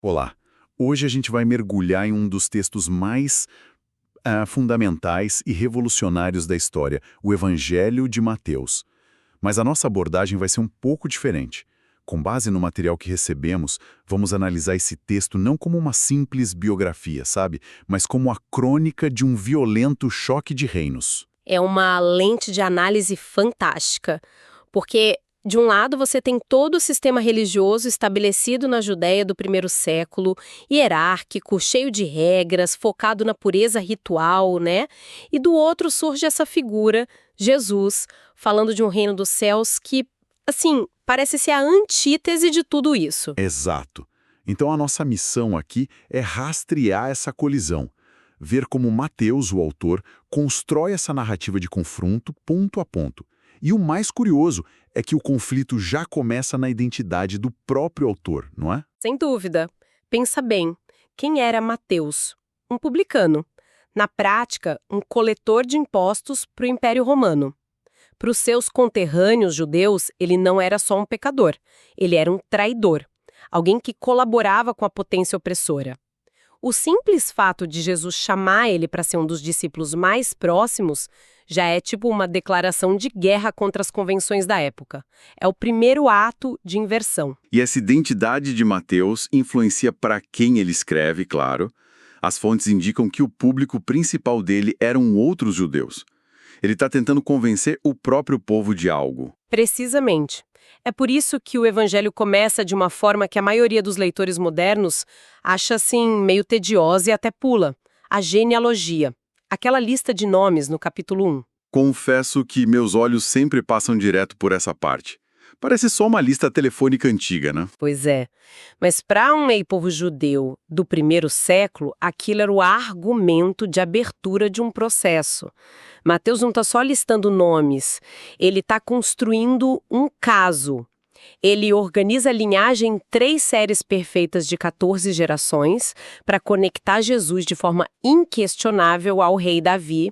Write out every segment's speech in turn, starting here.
Olá! Hoje a gente vai mergulhar em um dos textos mais fundamentais e revolucionários da história, o Evangelho de Mateus. Mas a nossa abordagem vai ser um pouco diferente. Com base no material que recebemos, vamos analisar esse texto não como uma simples biografia, sabe? Mas como a crônica de um violento choque de reinos. É uma lente de análise fantástica, porque, de um lado, você tem todo o sistema religioso estabelecido na Judéia do primeiro século, hierárquico, cheio de regras, focado na pureza ritual, né? E do outro surge essa figura, Jesus, falando de um reino dos céus que, assim, parece ser a antítese de tudo isso. Exato. Então a nossa missão aqui é rastrear essa colisão. Ver como Mateus, o autor, constrói essa narrativa de confronto ponto a ponto. E o mais curioso é que o conflito já começa na identidade do próprio autor, não é? Sem dúvida. Pensa bem, quem era Mateus? Um publicano. Na prática, um coletor de impostos para o Império Romano. Para os seus conterrâneos judeus, ele não era só um pecador, ele era um traidor, alguém que colaborava com a potência opressora. O simples fato de Jesus chamar ele para ser um dos discípulos mais próximos já é tipo uma declaração de guerra contra as convenções da época. É o primeiro ato de inversão. E essa identidade de Mateus influencia para quem ele escreve, claro. As fontes indicam que o público principal dele eram outros judeus. Ele está tentando convencer o próprio povo de algo. Precisamente. É por isso que o evangelho começa de uma forma que a maioria dos leitores modernos acha, assim, meio tediosa e até pula. A genealogia. Aquela lista de nomes no capítulo 1. Confesso que meus olhos sempre passam direto por essa parte. Parece só uma lista telefônica antiga, né? Pois é. Mas para um povo judeu do primeiro século, aquilo era o argumento de abertura de um processo. Mateus não está só listando nomes, ele está construindo um caso. Ele organiza a linhagem em 3 séries perfeitas de 14 gerações para conectar Jesus de forma inquestionável ao rei Davi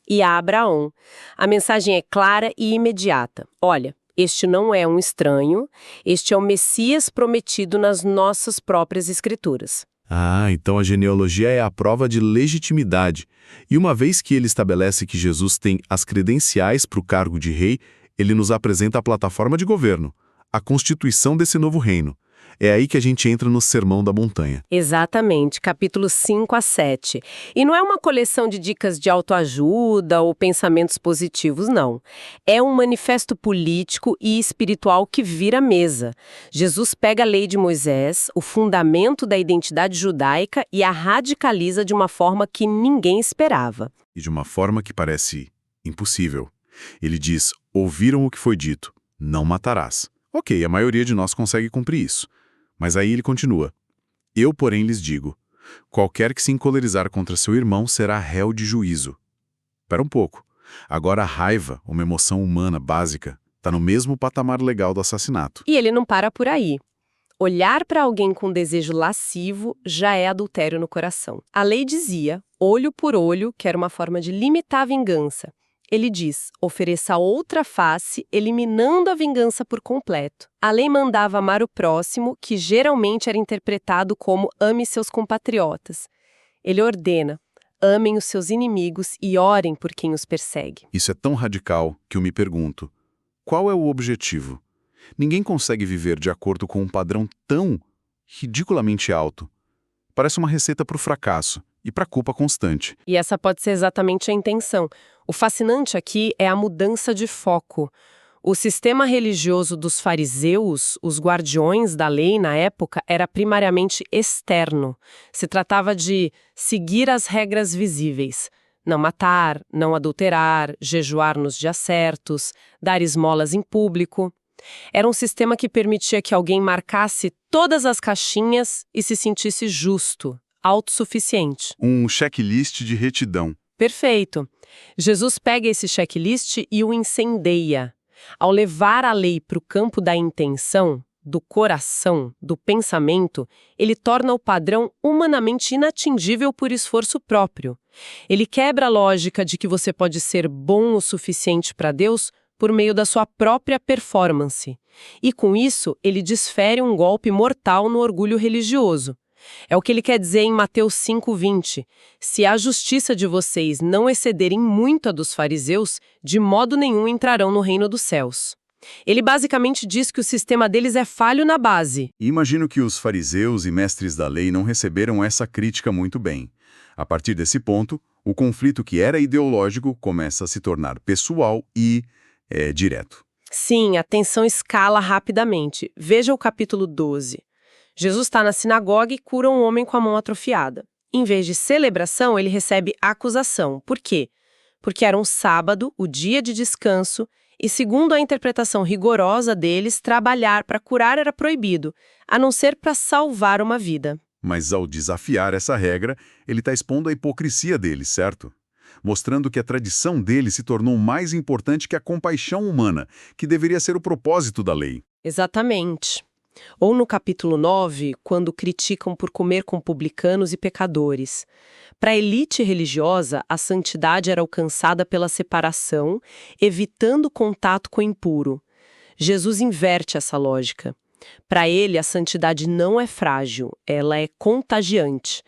e a Abraão. A mensagem é clara e imediata. Olha, este não é um estranho, este é o Messias prometido nas nossas próprias escrituras. Ah, então a genealogia é a prova de legitimidade. E uma vez que ele estabelece que Jesus tem as credenciais para o cargo de rei, ele nos apresenta a plataforma de governo, a constituição desse novo reino. É aí que a gente entra no Sermão da Montanha. Exatamente, capítulos 5 a 7. E não é uma coleção de dicas de autoajuda ou pensamentos positivos, não. É um manifesto político e espiritual que vira mesa. Jesus pega a lei de Moisés, o fundamento da identidade judaica, e a radicaliza de uma forma que ninguém esperava. E de uma forma que parece impossível. Ele diz, ouviram o que foi dito, não matarás. Ok, a maioria de nós consegue cumprir isso. Mas aí ele continua. Eu, porém, lhes digo, qualquer que se encolerizar contra seu irmão será réu de juízo. Espera um pouco. Agora a raiva, uma emoção humana básica, está no mesmo patamar legal do assassinato. E ele não para por aí. Olhar para alguém com desejo lascivo já é adultério no coração. A lei dizia, olho por olho, que era uma forma de limitar a vingança. Ele diz, ofereça outra face, eliminando a vingança por completo. A lei mandava amar o próximo, que geralmente era interpretado como ame seus compatriotas. Ele ordena, amem os seus inimigos e orem por quem os persegue. Isso é tão radical que eu me pergunto, qual é o objetivo? Ninguém consegue viver de acordo com um padrão tão ridiculamente alto. Parece uma receita para o fracasso e para a culpa constante. E essa pode ser exatamente a intenção. O fascinante aqui é a mudança de foco. O sistema religioso dos fariseus, os guardiões da lei na época, era primariamente externo. Se tratava de seguir as regras visíveis. Não matar, não adulterar, jejuar nos dias certos, dar esmolas em público. Era um sistema que permitia que alguém marcasse todas as caixinhas e se sentisse justo, autossuficiente. Um checklist de retidão. Perfeito. Jesus pega esse checklist e o incendeia. Ao levar a lei para o campo da intenção, do coração, do pensamento, ele torna o padrão humanamente inatingível por esforço próprio. Ele quebra a lógica de que você pode ser bom o suficiente para Deus por meio da sua própria performance. E com isso, ele desfere um golpe mortal no orgulho religioso. É o que ele quer dizer em Mateus 5:20. Se a justiça de vocês não excederem muito a dos fariseus, de modo nenhum entrarão no reino dos céus. Ele basicamente diz que o sistema deles é falho na base. E imagino que os fariseus e mestres da lei não receberam essa crítica muito bem. A partir desse ponto, o conflito que era ideológico começa a se tornar pessoal e direto. Sim, a tensão escala rapidamente. Veja o capítulo 12. Jesus está na sinagoga e cura um homem com a mão atrofiada. Em vez de celebração, ele recebe acusação. Por quê? Porque era um sábado, o dia de descanso, e segundo a interpretação rigorosa deles, trabalhar para curar era proibido, a não ser para salvar uma vida. Mas ao desafiar essa regra, ele está expondo a hipocrisia deles, certo? Mostrando que a tradição dele se tornou mais importante que a compaixão humana, que deveria ser o propósito da lei. Exatamente. Ou no capítulo 9, quando criticam por comer com publicanos e pecadores. Para a elite religiosa, a santidade era alcançada pela separação, evitando contato com o impuro. Jesus inverte essa lógica. Para ele, a santidade não é frágil, ela é contagiante.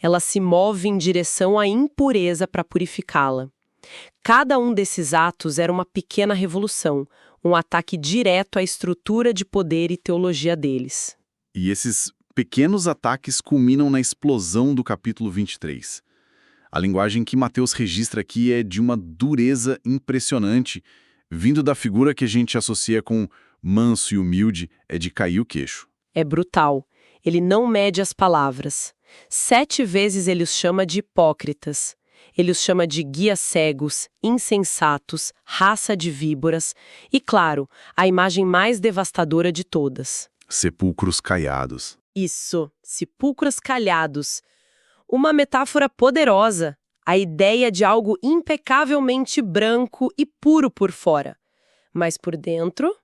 Ela se move em direção à impureza para purificá-la. Cada um desses atos era uma pequena revolução, um ataque direto à estrutura de poder e teologia deles. E esses pequenos ataques culminam na explosão do capítulo 23. A linguagem que Mateus registra aqui é de uma dureza impressionante, vindo da figura que a gente associa com manso e humilde, é de cair o queixo. É brutal. Ele não mede as palavras. 7 vezes ele os chama de hipócritas. Ele os chama de guias cegos, insensatos, raça de víboras e, claro, a imagem mais devastadora de todas. Sepulcros caiados. Isso, sepulcros calhados. Uma metáfora poderosa, a ideia de algo impecavelmente branco e puro por fora, mas por dentro,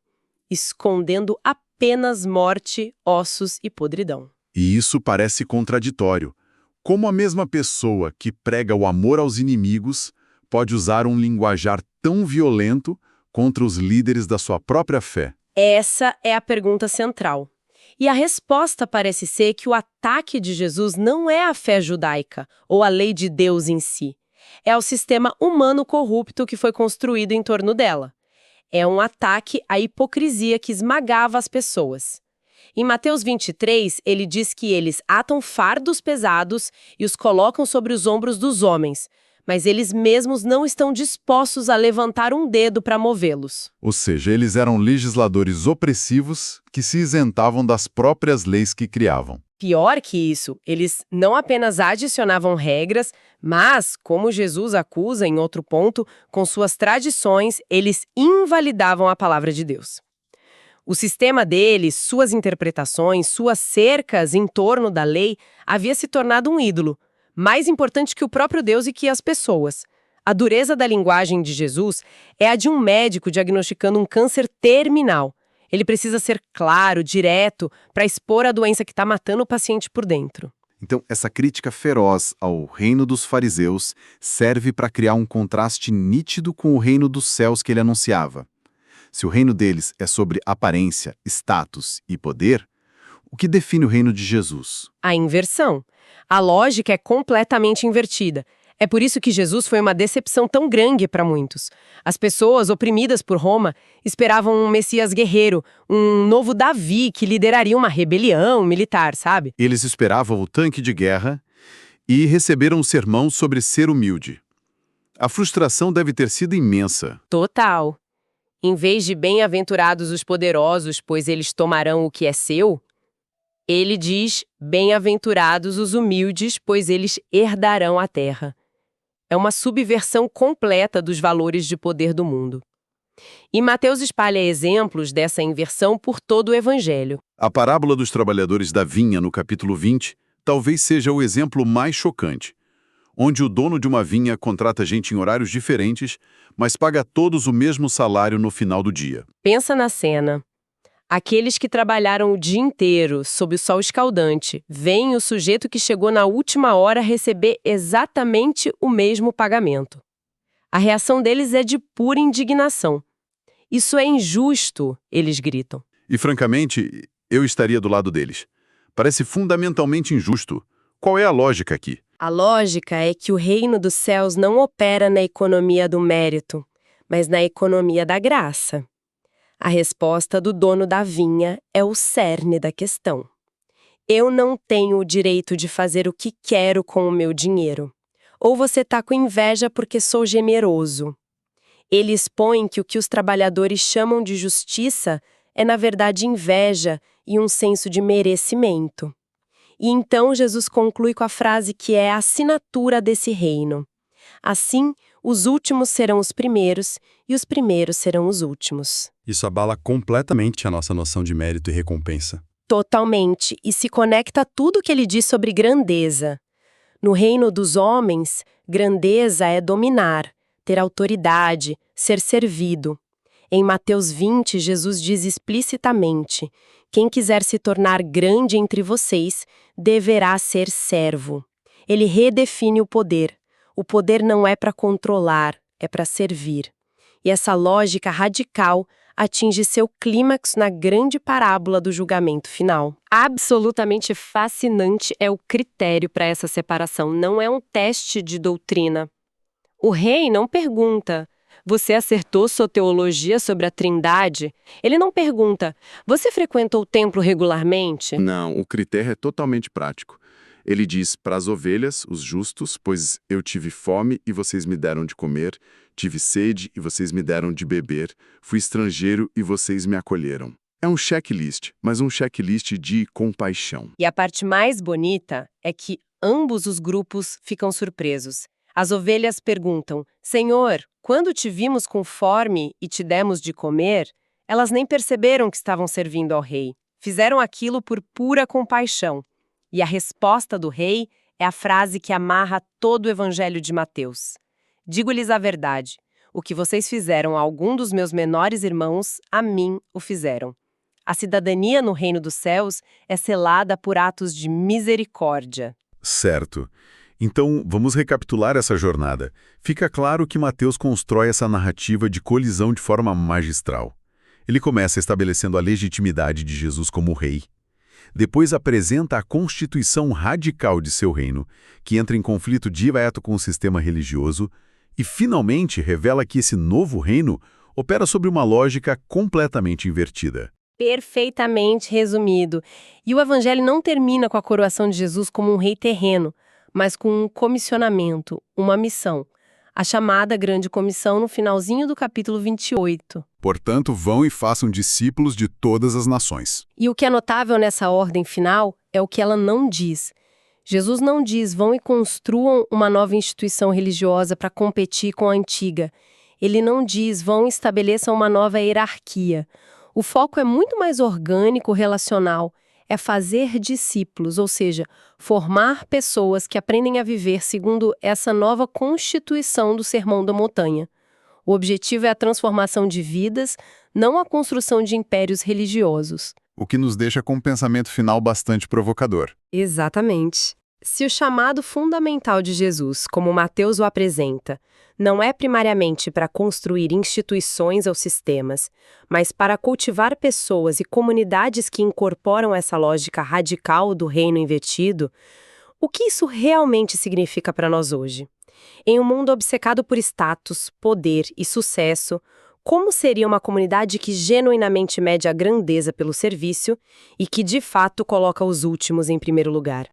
escondendo apenas morte, ossos e podridão. E isso parece contraditório. Como a mesma pessoa que prega o amor aos inimigos pode usar um linguajar tão violento contra os líderes da sua própria fé? Essa é a pergunta central. E a resposta parece ser que o ataque de Jesus não é a fé judaica ou a lei de Deus em si. É o sistema humano corrupto que foi construído em torno dela. É um ataque à hipocrisia que esmagava as pessoas. Em Mateus 23, ele diz que eles atam fardos pesados e os colocam sobre os ombros dos homens, mas eles mesmos não estão dispostos a levantar um dedo para movê-los. Ou seja, eles eram legisladores opressivos que se isentavam das próprias leis que criavam. Pior que isso, eles não apenas adicionavam regras, mas, como Jesus acusa em outro ponto, com suas tradições, eles invalidavam a palavra de Deus. O sistema deles, suas interpretações, suas cercas em torno da lei, havia se tornado um ídolo, mais importante que o próprio Deus e que as pessoas. A dureza da linguagem de Jesus é a de um médico diagnosticando um câncer terminal. Ele precisa ser claro, direto, para expor a doença que está matando o paciente por dentro. Então, essa crítica feroz ao reino dos fariseus serve para criar um contraste nítido com o reino dos céus que ele anunciava. Se o reino deles é sobre aparência, status e poder, o que define o reino de Jesus? A inversão. A lógica é completamente invertida. É por isso que Jesus foi uma decepção tão grande para muitos. As pessoas, oprimidas por Roma, esperavam um Messias guerreiro, um novo Davi que lideraria uma rebelião militar, sabe? Eles esperavam o tanque de guerra e receberam um sermão sobre ser humilde. A frustração deve ter sido imensa. Total. Em vez de bem-aventurados os poderosos, pois eles tomarão o que é seu, ele diz, bem-aventurados os humildes, pois eles herdarão a terra. É uma subversão completa dos valores de poder do mundo. E Mateus espalha exemplos dessa inversão por todo o Evangelho. A parábola dos trabalhadores da vinha, no capítulo 20, talvez seja o exemplo mais chocante, onde o dono de uma vinha contrata gente em horários diferentes, mas paga a todos o mesmo salário no final do dia. Pensa na cena. Aqueles que trabalharam o dia inteiro, sob o sol escaldante, veem o sujeito que chegou na última hora receber exatamente o mesmo pagamento. A reação deles é de pura indignação. Isso é injusto, eles gritam. E, francamente, eu estaria do lado deles. Parece fundamentalmente injusto. Qual é a lógica aqui? A lógica é que o reino dos céus não opera na economia do mérito, mas na economia da graça. A resposta do dono da vinha é o cerne da questão. Eu não tenho o direito de fazer o que quero com o meu dinheiro. Ou você está com inveja porque sou generoso. Ele expõe que o que os trabalhadores chamam de justiça é, na verdade, inveja e um senso de merecimento. E então Jesus conclui com a frase que é a assinatura desse reino. Assim, os últimos serão os primeiros e os primeiros serão os últimos. Isso abala completamente a nossa noção de mérito e recompensa. Totalmente, e se conecta a tudo que ele diz sobre grandeza. No reino dos homens, grandeza é dominar, ter autoridade, ser servido. Em Mateus 20, Jesus diz explicitamente: quem quiser se tornar grande entre vocês, deverá ser servo. Ele redefine o poder. O poder não é para controlar, é para servir. E essa lógica radical atinge seu clímax na grande parábola do julgamento final. Absolutamente fascinante é o critério para essa separação, não é um teste de doutrina. O rei não pergunta: você acertou sua teologia sobre a Trindade? Ele não pergunta: você frequentou o templo regularmente? Não, o critério é totalmente prático. Ele diz para as ovelhas, os justos, pois eu tive fome e vocês me deram de comer, tive sede e vocês me deram de beber, fui estrangeiro e vocês me acolheram. É um checklist, mas um checklist de compaixão. E a parte mais bonita é que ambos os grupos ficam surpresos. As ovelhas perguntam: Senhor, quando te vimos com fome e te demos de comer? Elas nem perceberam que estavam servindo ao rei. Fizeram aquilo por pura compaixão. E a resposta do rei é a frase que amarra todo o evangelho de Mateus. Digo-lhes a verdade: o que vocês fizeram a algum dos meus menores irmãos, a mim o fizeram. A cidadania no reino dos céus é selada por atos de misericórdia. Certo. Então, vamos recapitular essa jornada. Fica claro que Mateus constrói essa narrativa de colisão de forma magistral. Ele começa estabelecendo a legitimidade de Jesus como rei. Depois apresenta a constituição radical de seu reino, que entra em conflito direto com o sistema religioso, e finalmente revela que esse novo reino opera sobre uma lógica completamente invertida. Perfeitamente resumido. E o evangelho não termina com a coroação de Jesus como um rei terreno, mas com um comissionamento, uma missão. A chamada Grande Comissão no finalzinho do capítulo 28. Portanto, vão e façam discípulos de todas as nações. E o que é notável nessa ordem final é o que ela não diz. Jesus não diz: vão e construam uma nova instituição religiosa para competir com a antiga. Ele não diz: vão e estabeleçam uma nova hierarquia. O foco é muito mais orgânico, relacional. É fazer discípulos, ou seja, formar pessoas que aprendem a viver segundo essa nova constituição do Sermão da Montanha. O objetivo é a transformação de vidas, não a construção de impérios religiosos. O que nos deixa com um pensamento final bastante provocador. Exatamente. Se o chamado fundamental de Jesus, como Mateus o apresenta, não é primariamente para construir instituições ou sistemas, mas para cultivar pessoas e comunidades que incorporam essa lógica radical do reino invertido, o que isso realmente significa para nós hoje? Em um mundo obcecado por status, poder e sucesso, como seria uma comunidade que genuinamente mede a grandeza pelo serviço e que, de fato, coloca os últimos em primeiro lugar?